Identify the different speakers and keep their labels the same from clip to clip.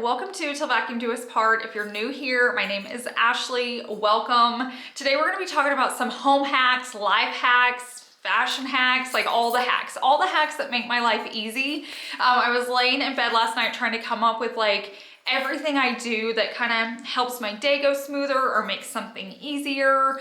Speaker 1: Welcome to Till Vacuum Do Us Part. If you're new here, my name is Ashley. Welcome. Today we're going to be talking about some home hacks, life hacks, fashion hacks, like all the hacks that make my life easy. I was laying in bed last night trying to come up with like everything I do that kind of helps my day go smoother or makes something easier,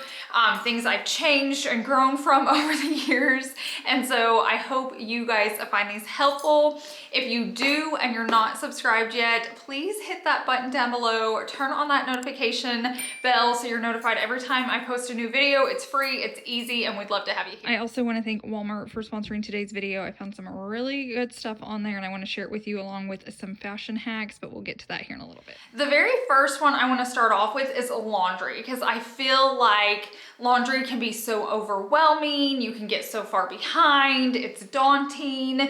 Speaker 1: things I've changed and grown from over the years. And so I hope you guys find these helpful. If you do and you're not subscribed yet, please hit that button down below or turn on that notification bell so you're notified every time I post a new video. It's free, it's easy, and we'd love to have you here. I also want to thank Walmart for sponsoring today's video. I found some really good stuff on there and I want to share it with you along with some fashion hacks, but we'll get to that here in a little bit. The very first one I want to start off with is laundry, because I feel like laundry can be so overwhelming. You can get so far behind. It's daunting.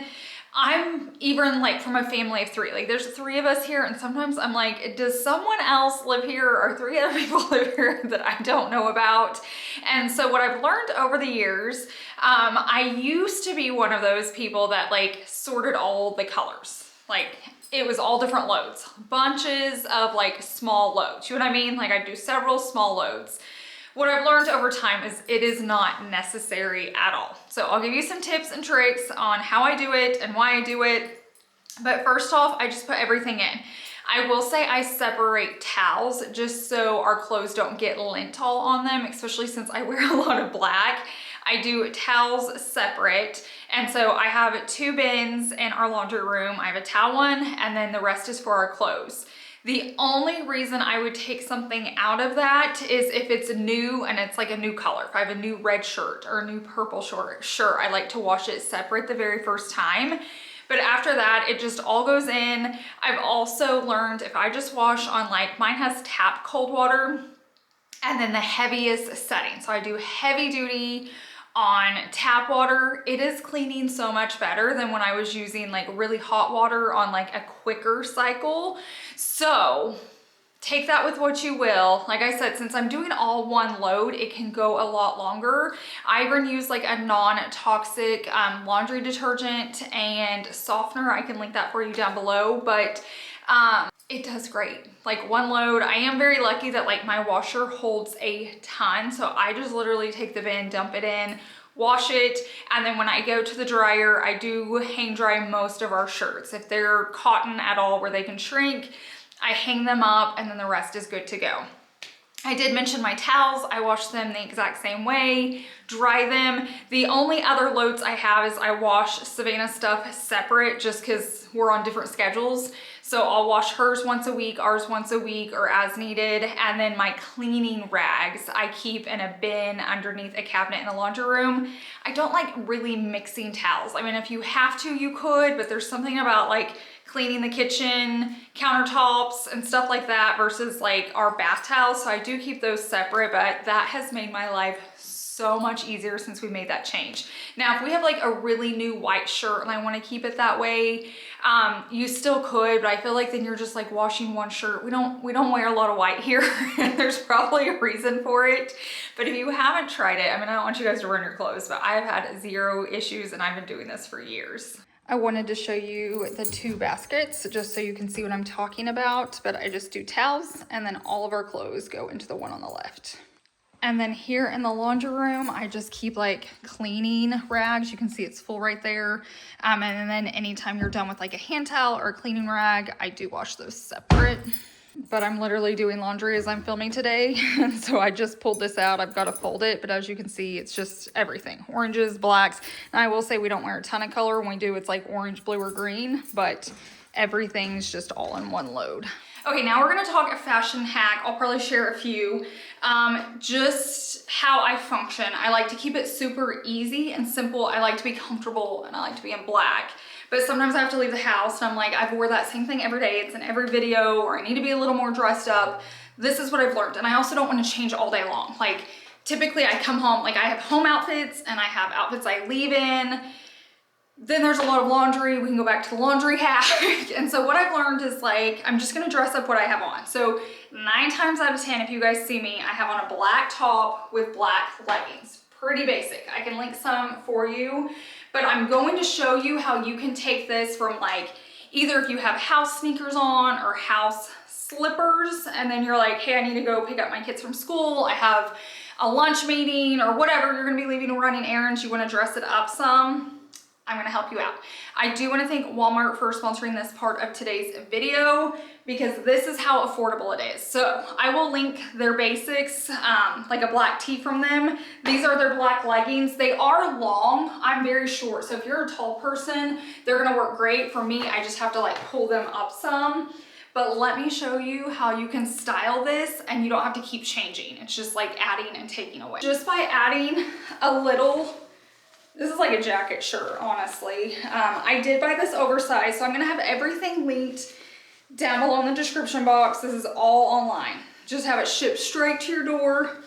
Speaker 1: I'm even like from a family of three, like there's three of us here, and sometimes I'm like, does someone else live here or three other people live here that I don't know about? And so what I've learned over the years, I used to be one of those people that like sorted all the colors. Like it was all different loads, bunches of like small loads. You know what I mean? Like I do several small loads. What I've learned over time is it is not necessary at all. So I'll give you some tips and tricks on how I do it and why I do it. But first off, I just put everything in. I will say I separate towels just so our clothes don't get lint all on them, especially since I wear a lot of black. I do towels separate. And so I have two bins in our laundry room. I have a towel one, and then the rest is for our clothes. The only reason I would take something out of that is if it's new and it's like a new color. If I have a new red shirt or a new purple shirt, I like to wash it separate the very first time. But after that, it just all goes in. I've also learned if I just wash on like, mine has tap cold water and then the heaviest setting. So I do heavy duty on tap water. It is cleaning so much better than when I was using like really hot water on like a quicker cycle. So take that with what you will. Like I said, since I'm doing all one load, it can go a lot longer. I even use like a non-toxic laundry detergent and softener. I can link that for you down below, but it does great. Like one load. I am very lucky that like my washer holds a ton. So I just literally take the bin, dump it in, wash it. And then when I go to the dryer, I do hang dry most of our shirts. If they're cotton at all where they can shrink, I hang them up and then the rest is good to go. I did mention my towels. I wash them the exact same way, dry them. The only other loads I have is I wash Savannah's stuff separate just because we're on different schedules. So I'll wash hers once a week, ours once a week, or as needed. And then my cleaning rags I keep in a bin underneath a cabinet in the laundry room. I don't like really mixing towels. I mean, if you have to, you could, but there's something about like cleaning the kitchen, countertops, and stuff like that versus like our bath towels. So I do keep those separate, but that has made my life so much easier since we made that change. Now, if we have like a really new white shirt and I want to keep it that way, you still could, but I feel like then you're just like washing one shirt. We don't wear a lot of white here. There's probably a reason for it. But if you haven't tried it, I mean, I don't want you guys to ruin your clothes, but I've had zero issues and I've been doing this for years. I wanted to show you the two baskets just so you can see what I'm talking about, but I just do towels and then all of our clothes go into the one on the left. And then here in the laundry room, I just keep like cleaning rags. You can see it's full right there. And then anytime you're done with like a hand towel or a cleaning rag, I do wash those separate. But I'm literally doing laundry as I'm filming today. And so I just pulled this out. I've got to fold it, but as you can see, it's just everything. Oranges, blacks. And I will say we don't wear a ton of color. When we do, it's like orange, blue, or green, but everything's just all in one load. Okay, now we're gonna talk a fashion hack. I'll probably share a few. Just how I function. I like to keep it super easy and simple. I like to be comfortable and I like to be in black. But sometimes I have to leave the house and I'm like, I've wore that same thing every day. It's in every video, or I need to be a little more dressed up. This is what I've learned. And I also don't want to change all day long. Like typically I come home, like I have home outfits and I have outfits I leave in. Then there's a lot of laundry. We can go back to the laundry hack. And so what I've learned is like, I'm just gonna dress up what I have on. So 9 times out of 10, if you guys see me, I have on a black top with black leggings. Pretty basic. I can link some for you, but I'm going to show you how you can take this from like either if you have house sneakers on or house slippers, and then you're like, hey, I need to go pick up my kids from school, I have a lunch meeting or whatever, you're gonna be leaving or running errands, you wanna dress it up some, I'm gonna help you out. I do wanna thank Walmart for sponsoring this part of today's video because this is how affordable it is. So I will link their basics, like a black tee from them. These are their black leggings. They are long, I'm very short. So if you're a tall person, they're gonna work great. For me, I just have to like pull them up some. But let me show you how you can style this and you don't have to keep changing. It's just like adding and taking away. Just by adding a little, this is like a jacket shirt, honestly. I did buy this oversized, so I'm gonna have everything linked down below in the description box. This is all online. Just have it shipped straight to your door.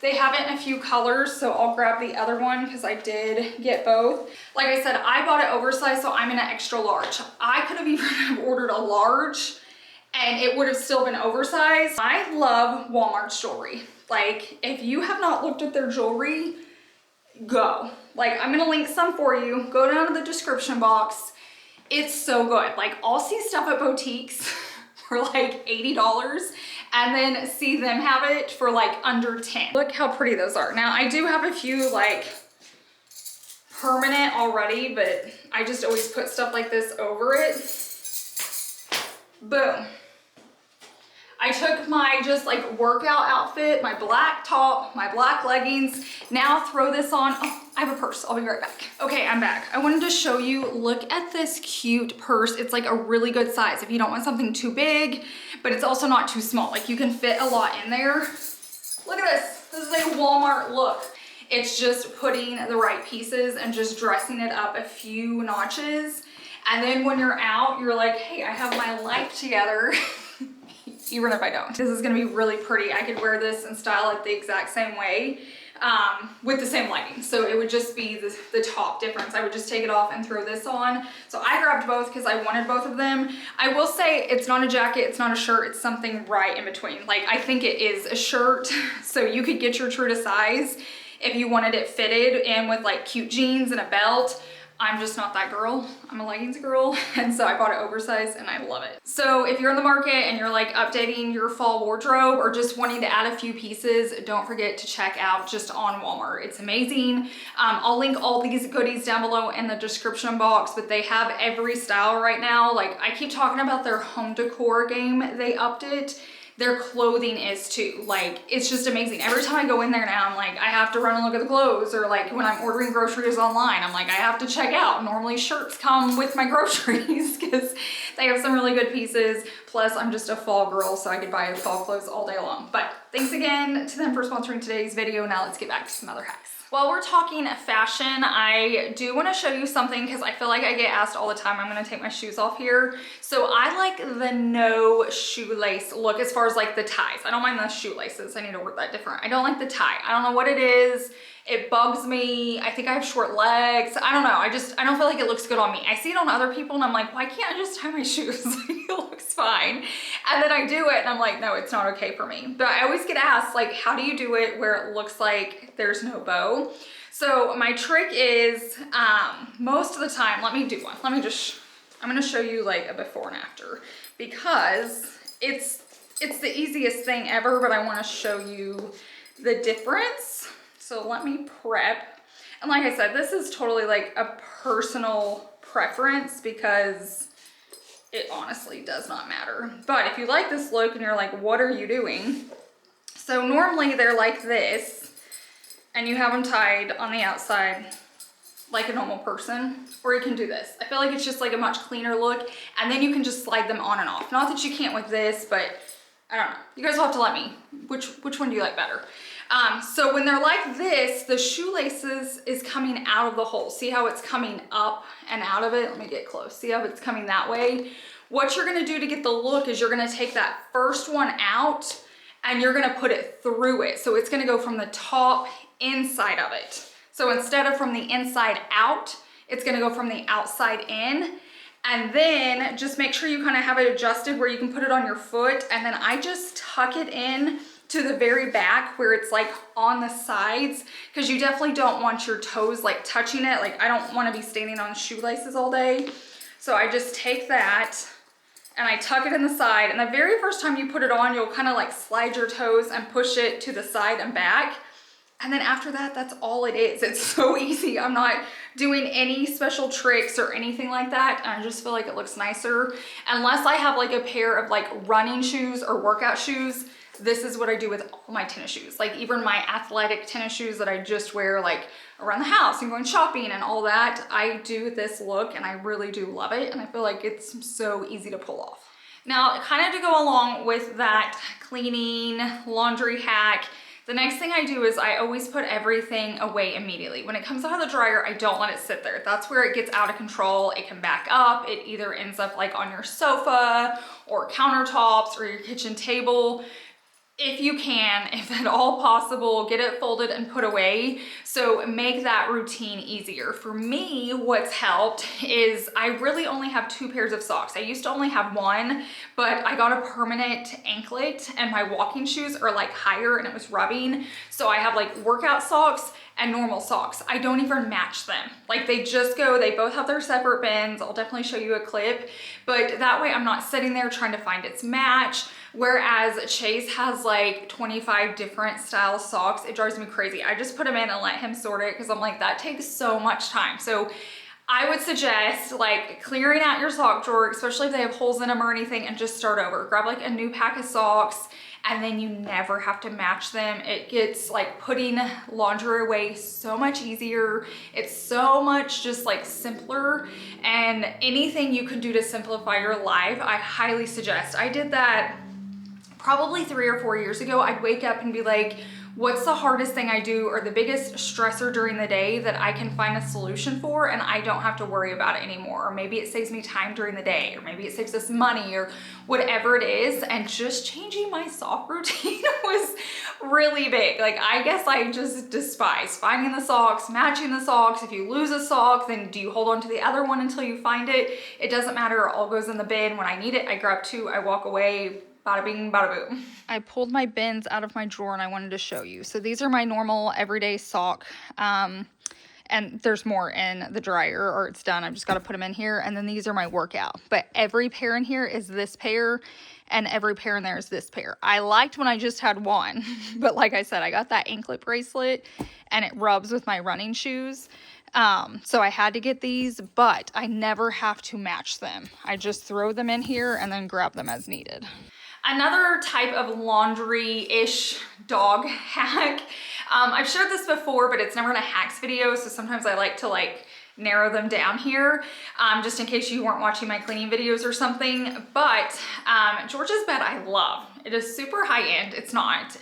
Speaker 1: They have it in a few colors, so I'll grab the other one because I did get both. Like I said, I bought it oversized, so I'm in an extra large. I could have even ordered a large and it would have still been oversized. I love Walmart's jewelry. Like, if you have not looked at their jewelry, go. Like, I'm gonna link some for you. Go down to the description box. It's so good. Like, I'll see stuff at boutiques for like $80 and then see them have it for like under 10. Look how pretty those are. Now, I do have a few like permanent already, but I just always put stuff like this over it. Boom. I took my just like workout outfit, my black top, my black leggings. Now throw this on. Oh, I have a purse. I'll be right back. Okay, I'm back. I wanted to show you, look at this cute purse. It's like a really good size if you don't want something too big, but it's also not too small. Like, you can fit a lot in there. Look at this. This is a Walmart look. It's just putting the right pieces and just dressing it up a few notches. And then when you're out, you're like, hey, I have my life together. Even if I don't. This is gonna be really pretty. I could wear this and style it the exact same way with the same leggings. So it would just be the top difference. I would just take it off and throw this on. So I grabbed both because I wanted both of them. I will say it's not a jacket, it's not a shirt, it's something right in between. Like, I think it is a shirt. So you could get your true to size if you wanted it fitted in with like cute jeans and a belt. I'm just not that girl. I'm a leggings girl. And so I bought it oversized and I love it. So if you're in the market and you're like updating your fall wardrobe or just wanting to add a few pieces, don't forget to check out just on Walmart. It's amazing. I'll link all these goodies down below in the description box, but they have every style right now. Like, I keep talking about their home decor game. They upped it. Their clothing is too. Like, it's just amazing. Every time I go in there now, I'm like, I have to run and look at the clothes. Or like when I'm ordering groceries online, I'm like, I have to check out. Normally shirts come with my groceries because they have some really good pieces. Plus, I'm just a fall girl, so I could buy fall clothes all day long. But thanks again to them for sponsoring today's video. Now let's get back to some other hacks. While we're talking fashion, I do want to show you something because I feel like I get asked all the time. I'm going to take my shoes off here. So I like the no shoelace look as far as like the ties. I don't mind the shoelaces. I need to word that different. I don't like the tie. I don't know what it is. It bugs me. I think I have short legs. I don't know. I don't feel like it looks good on me. I see it on other people and I'm like, why can't I just tie my shoes? It looks fine. And then I do it and I'm like, no, it's not okay for me. But I always get asked, like, how do you do it where it looks like there's no bow? So my trick is, most of the time, let me do one. I'm gonna show you like a before and after because it's the easiest thing ever, but I wanna show you the difference. So let me prep. And like I said, this is totally like a personal preference because it honestly does not matter. But if you like this look and you're like, what are you doing? So normally they're like this and you have them tied on the outside like a normal person, or you can do this. I feel like it's just like a much cleaner look, and then you can just slide them on and off. Not that you can't with this, but I don't know. You guys will have to let me, which one do you like better? So when they're like this, the shoelaces is coming out of the hole. See how it's coming up and out of it? Let me get close. See how it's coming that way? What you're gonna do to get the look is you're gonna take that first one out and you're gonna put it through it. So it's gonna go from the top inside of it. So instead of from the inside out, it's gonna go from the outside in. And then just make sure you kind of have it adjusted where you can put it on your foot. And then I just tuck it in to the very back where it's like on the sides, because you definitely don't want your toes like touching it. Like, I don't want to be standing on shoelaces all day. So So I just take that and I tuck it in the side. And the very first time you put it on, you'll kind of like slide your toes and push it to the side and back. And then after that, that's all it is. It's so easy. I'm not doing any special tricks or anything like that. And I just feel like it looks nicer. Unless I have like a pair of like running shoes or workout shoes, this is what I do with all my tennis shoes. Like even my athletic tennis shoes that I just wear like around the house and going shopping and all that. I do this look and I really do love it. And I feel like it's so easy to pull off. Now, kind of to go along with that cleaning laundry hack, the next thing I do is I always put everything away immediately. When it comes out of the dryer, I don't let it sit there. That's where it gets out of control. It can back up. It either ends up like on your sofa or countertops or your kitchen table. If you can, if at all possible, get it folded and put away. So make that routine easier. For me, what's helped is I really only have 2 pairs of socks. I used to only have 1, but I got a permanent anklet and my walking shoes are like higher and it was rubbing. So I have like workout socks and normal socks. I don't even match them. Like they just go, they both have their separate bins. I'll definitely show you a clip, but that way I'm not sitting there trying to find its match. Whereas Chase has like 25 different style socks. It drives me crazy. I just put them in and let him sort it because I'm like, that takes so much time. So I would suggest like clearing out your sock drawer, especially if they have holes in them or anything, and just start over. Grab like a new pack of socks and then you never have to match them. It gets like putting laundry away so much easier. It's so much just like simpler, and anything you can do to simplify your life, I highly suggest. I did that probably 3 or 4 years ago. I'd wake up and be like, what's the hardest thing I do or the biggest stressor during the day that I can find a solution for and I don't have to worry about it anymore? Or maybe it saves me time during the day, or maybe it saves us money, or whatever it is. And just changing my sock routine was really big. Like, I guess I just despise finding the socks, matching the socks. If you lose a sock, then do you hold on to the other one until you find it? It doesn't matter. It all goes in the bin. When I need it, I grab 2, I walk away. Bada bing, bada boom. I pulled my bins out of my drawer and I wanted to show you. So these are my normal everyday sock. And there's more in the dryer, or it's done. I've just got to put them in here. And then these are my workout. But every pair in here is this pair, and every pair in there is this pair. I liked when I just had 1. But like I said, I got that anklet bracelet and it rubs with my running shoes. So I had to get these, but I never have to match them. I just throw them in here and then grab them as needed. Another type of laundry-ish dog hack. I've shared this before, but it's never in a hacks video, so sometimes I like to like narrow them down here, just in case you weren't watching my cleaning videos or something. But George's bed I love. It is super high-end. It's not.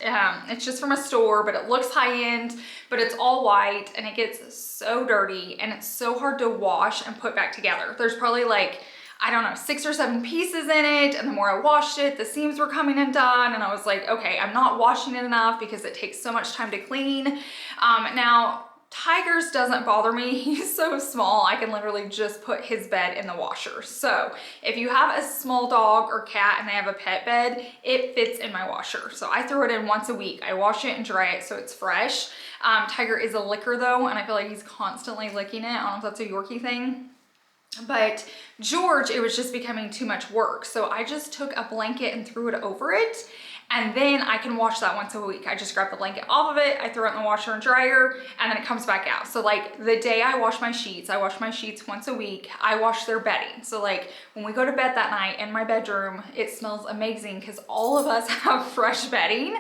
Speaker 1: It's just from a store, but it looks high-end, but it's all white and it gets so dirty and it's so hard to wash and put back together. There's probably like, I don't know, 6 or 7 pieces in it. And the more I washed it, the seams were coming undone. And I was like, okay, I'm not washing it enough because it takes so much time to clean. Now, Tiger's doesn't bother me. He's so small, I can literally just put his bed in the washer. So if you have a small dog or cat and they have a pet bed, it fits in my washer. So I throw it in once a week. I wash it and dry it so it's fresh. Tiger is a licker though, and I feel like he's constantly licking it. I don't know if that's a Yorkie thing. But George, it was just becoming too much work. So I just took a blanket and threw it over it. And then I can wash that once a week. I just grab the blanket off of it, I throw it in the washer and dryer, and then it comes back out. So like the day I wash my sheets once a week. I wash their bedding. So like when we go to bed that night in my bedroom, it smells amazing because all of us have fresh bedding.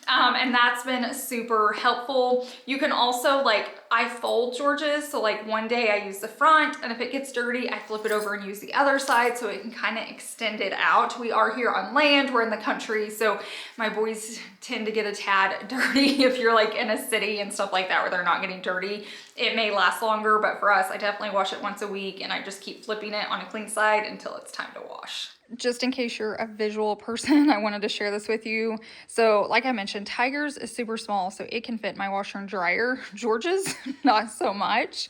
Speaker 1: And that's been super helpful. You can also like, I fold George's. So like one day I use the front, and if it gets dirty, I flip it over and use the other side so it can kind of extend it out. We are here on land, we're in the country. So my boys tend to get a tad dirty if you're like in a city and stuff like that where they're not getting dirty. It may last longer, but for us, I definitely wash it once a week and I just keep flipping it on a clean side until it's time to wash. Just in case you're a visual person, I wanted to share this with you. So like I mentioned, Tiger's is super small, so it can fit in my washer and dryer. George's, not so much.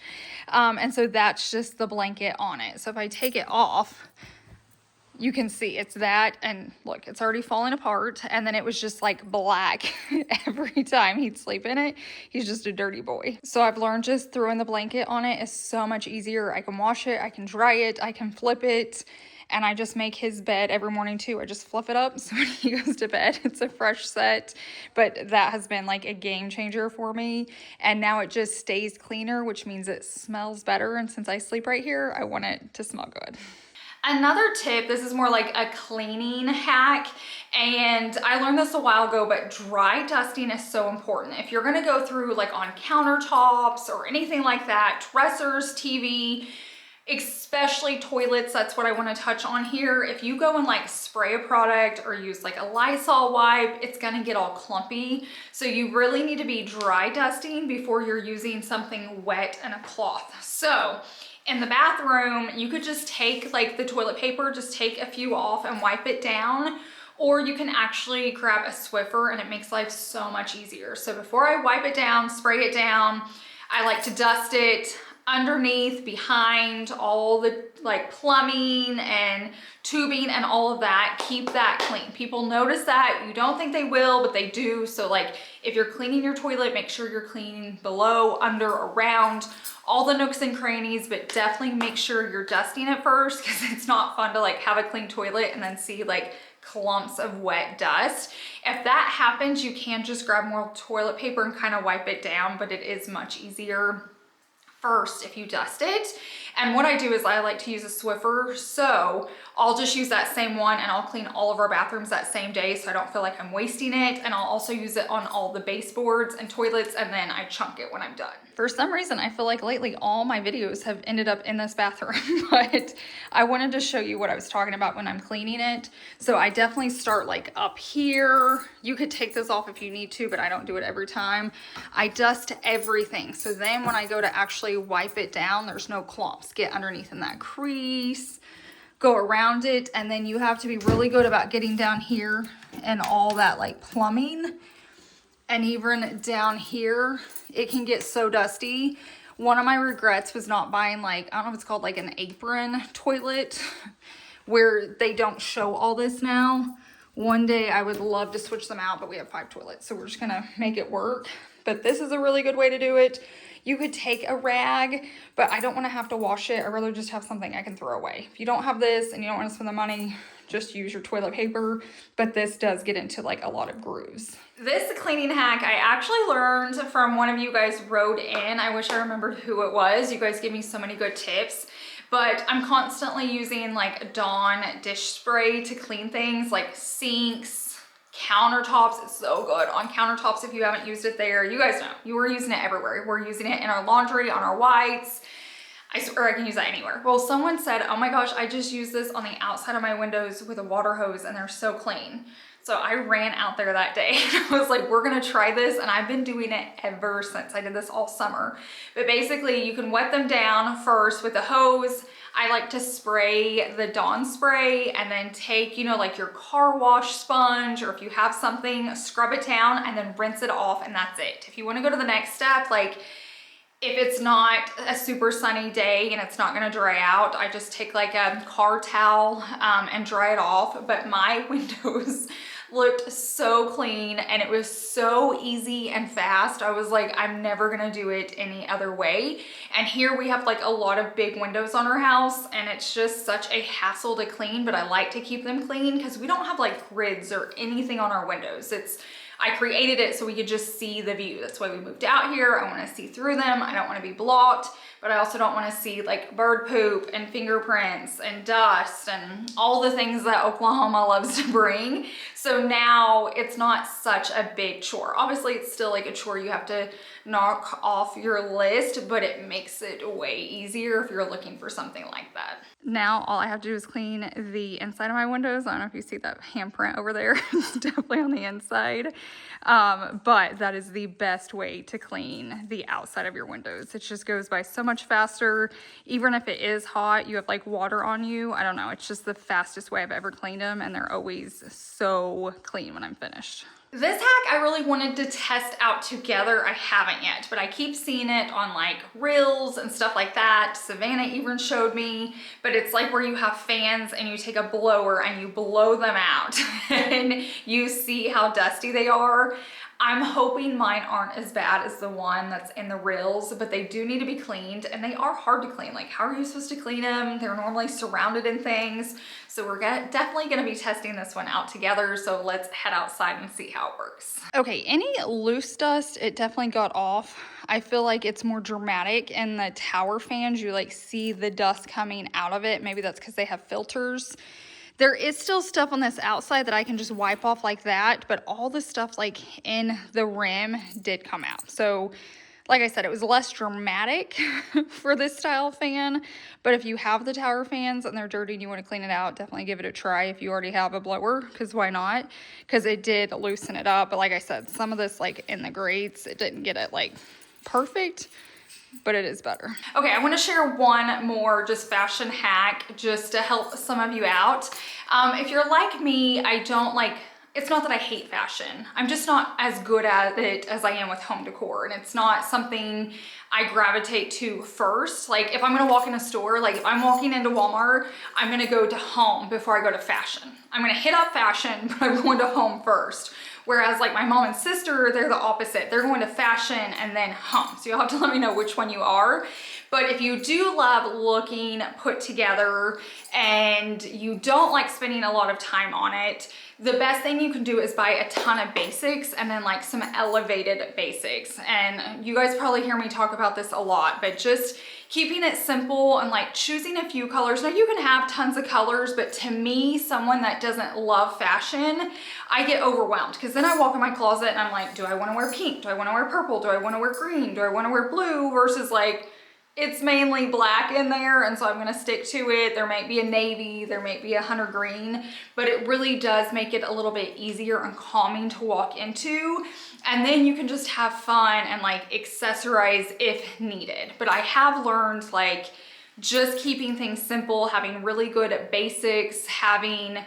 Speaker 1: And so that's just the blanket on it. So if I take it off, You can see it's that, and look, it's already falling apart. And then it was just like black every time he'd sleep in it. He's just a dirty boy. So I've learned just throwing the blanket on it is so much easier. I can wash it, I can dry it, I can flip it. And I just make his bed every morning too. I just fluff it up so when he goes to bed, it's a fresh set. But that has been like a game changer for me. And now it just stays cleaner, which means it smells better. And since I sleep right here, I want it to smell good. Another tip, this is more like a cleaning hack, and I learned this a while ago, but dry dusting is so important. If you're gonna go through like on countertops or anything like that, dressers, TV, especially toilets, that's what I want to touch on here. If you go and like spray a product or use like a Lysol wipe, it's gonna get all clumpy. So you really need to be dry dusting before you're using something wet and a cloth. So in the bathroom, you could just take like the toilet paper, just take a few off and wipe it down. Or you can actually grab a Swiffer and it makes life so much easier. So before I wipe it down, spray it down, I like to dust it underneath, behind, all the like plumbing and tubing and all of that. Keep that clean. People notice that. You don't think they will, but they do. So like if you're cleaning your toilet, make sure you're cleaning below, under, around, all the nooks and crannies, but definitely make sure you're dusting it first, because it's not fun to like have a clean toilet and then see like clumps of wet dust. If that happens, you can just grab more toilet paper and kind of wipe it down, but it is much easier first if you dust it. And what I do is I like to use a Swiffer, so I'll just use that same one and I'll clean all of our bathrooms that same day, so I don't feel like I'm wasting it. And I'll also use it on all the baseboards and toilets, and then I chunk it when I'm done. For some reason, I feel like lately all my videos have ended up in this bathroom, but I wanted to show you what I was talking about when I'm cleaning it. So I definitely start like up here. You could take this off if you need to, but I don't do it every time. I dust everything, so then when I go to actually wipe it down, there's no clumps. Get underneath in that crease, go around it, and then you have to be really good about getting down here and all that like plumbing. And even down here, it can get so dusty. One of my regrets was not buying like, I don't know if it's called like an apron toilet, where they don't show all this now. One day I would love to switch them out, but we have 5 toilets, so we're just gonna make it work. But this is a really good way to do it. You could take a rag, but I don't want to have to wash it. I'd rather just have something I can throw away. If you don't have this and you don't want to spend the money, just use your toilet paper. But this does get into like a lot of grooves. This cleaning hack I actually learned from one of you guys wrote in. I wish I remembered who it was. You guys give me so many good tips. But I'm constantly using like Dawn dish spray to clean things like sinks, countertops. It's so good on countertops. If you haven't used it there, you guys know, you were using it everywhere. We're using it in our laundry, on our whites. I swear I can use that anywhere. Well, someone said, oh my gosh, I just use this on the outside of my windows with a water hose and they're so clean. So I ran out there that day and I was like, we're gonna try this. And I've been doing it ever since. I did this all summer. But basically you can wet them down first with a hose. I like to spray the Dawn spray and then take, you know, like your car wash sponge, or if you have something, scrub it down and then rinse it off, and that's it. If you want to go to the next step, like if it's not a super sunny day and it's not gonna dry out, I just take like a car towel and dry it off. But my windows looked so clean and it was so easy and fast. I was like, I'm never gonna do it any other way. And here we have like a lot of big windows on our house and it's just such a hassle to clean, but I like to keep them clean because we don't have like grids or anything on our windows. I created it so we could just see the view. That's why we moved out here. I want to see through them. I don't want to be blocked, but I also don't want to see like bird poop and fingerprints and dust and all the things that Oklahoma loves to bring. So now it's not such a big chore. Obviously it's still like a chore you have to knock off your list, but it makes it way easier if you're looking for something like that. Now all I have to do is clean the inside of my windows. I don't know if you see that handprint over there. It's definitely on the inside. But that is the best way to clean the outside of your windows. It just goes by so much faster. Even if it is hot, you have like water on you. I don't know. It's just the fastest way I've ever cleaned them, and they're always so clean when I'm finished. This hack I really wanted to test out together. I haven't yet, but I keep seeing it on like reels and stuff like that. Savannah even showed me, but it's like where you have fans and you take a blower and you blow them out and you see how dusty they are. I'm hoping mine aren't as bad as the one that's in the reels, but they do need to be cleaned and they are hard to clean. Like, how are you supposed to clean them? They're normally surrounded in things. So we're definitely gonna be testing this one out together. So let's head outside and see how it works. Okay, any loose dust, it definitely got off. I feel like it's more dramatic in the tower fans. You like see the dust coming out of it. Maybe that's because they have filters. There is still stuff on this outside that I can just wipe off like that, but all the stuff like in the rim did come out. So like I said, it was less dramatic for this style fan, but if you have the tower fans and they're dirty and you want to clean it out, definitely give it a try if you already have a blower, because why not? Because it did loosen it up. But like I said, some of this like in the grates, it didn't get it like perfect, but it is better. Okay, I want to share one more just fashion hack just to help some of you out. If you're like me, I don't like, it's not that I hate fashion. I'm just not as good at it as I am with home decor. And it's not something I gravitate to first. Like if I'm gonna walk in a store, like if I'm walking into Walmart, I'm gonna go to home before I go to fashion. I'm gonna hit up fashion, but I'm going to home first. Whereas like my mom and sister, they're the opposite. They're going to fashion and then home. So you'll have to let me know which one you are. But if you do love looking put together and you don't like spending a lot of time on it, the best thing you can do is buy a ton of basics and then like some elevated basics. And you guys probably hear me talk about this a lot, but just keeping it simple and like choosing a few colors. Now you can have tons of colors, but to me, someone that doesn't love fashion, I get overwhelmed because then I walk in my closet and I'm like, do I want to wear pink? Do I want to wear purple? Do I want to wear green? Do I want to wear blue? Versus like, it's mainly black in there, and so I'm gonna stick to it. There might be a navy, there might be a hunter green, but it really does make it a little bit easier and calming to walk into. And then you can just have fun and like accessorize if needed. But I have learned like just keeping things simple, having really good basics, having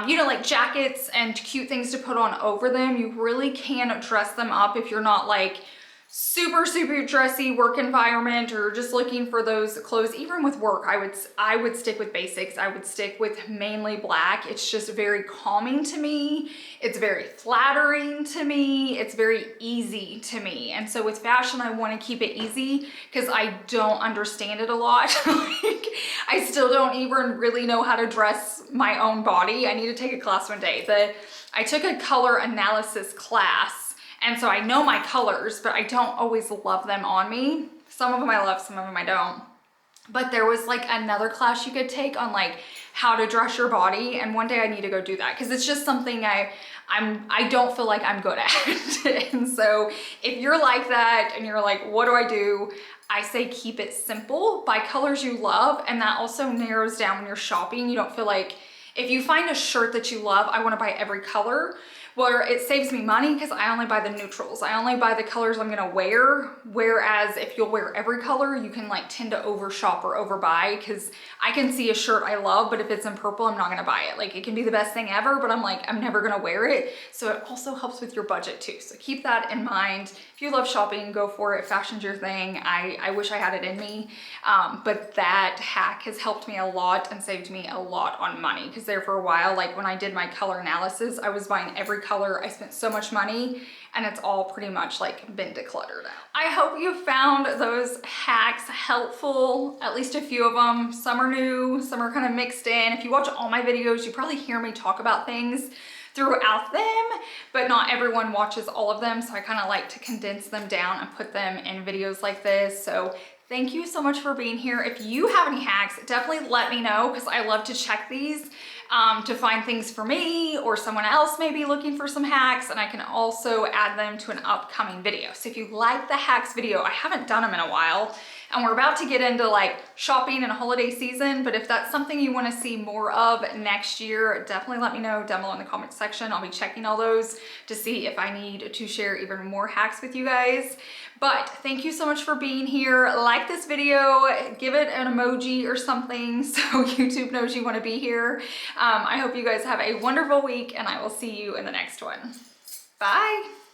Speaker 1: you know, like jackets and cute things to put on over them. You really can dress them up if you're not like super dressy work environment or just looking for those clothes. Even with work, I would stick with basics. I would stick with mainly black. It's just very calming to me. It's very flattering to me. It's very easy to me. And so with fashion, I want to keep it easy because I don't understand it a lot. Like, I still don't even really know how to dress my own body. I need to take a class one day. I took a color analysis class, and so I know my colors, but I don't always love them on me. Some of them I love, some of them I don't. But there was like another class you could take on like how to dress your body. And one day I need to go do that because it's just something I don't feel like I'm good at. And so if you're like that and you're like, what do? I say keep it simple, buy colors you love. And that also narrows down when you're shopping. You don't feel like, if you find a shirt that you love, I want to buy every color. Well, it saves me money because I only buy the neutrals. I only buy the colors I'm gonna wear. Whereas if you'll wear every color, you can like tend to over shop or overbuy, because I can see a shirt I love, but if it's in purple, I'm not gonna buy it. Like, it can be the best thing ever, but I'm like, I'm never gonna wear it. So it also helps with your budget too. So keep that in mind. If you love shopping, go for it. Fashion's your thing. I wish I had it in me. But that hack has helped me a lot and saved me a lot on money, because there for a while, like when I did my color analysis, I was buying every color. I spent so much money and it's all pretty much like been decluttered out. I hope you found those hacks helpful, at least a few of them. Some are new, some are kind of mixed in. If you watch all my videos, you probably hear me talk about things throughout them, but not everyone watches all of them. So I kind of like to condense them down and put them in videos like this. So thank you so much for being here. If you have any hacks, definitely let me know, because I love to check these to find things for me, or someone else may be looking for some hacks, and I can also add them to an upcoming video. So if you like the hacks video, I haven't done them in a while, and we're about to get into like shopping and holiday season, but if that's something you want to see more of next year, definitely let me know down below in the comment section. I'll be checking all those to see if I need to share even more hacks with you guys. But thank you so much for being here. Like this video, give it an emoji or something so YouTube knows you want to be here. I hope you guys have a wonderful week, and I will see you in the next one. Bye.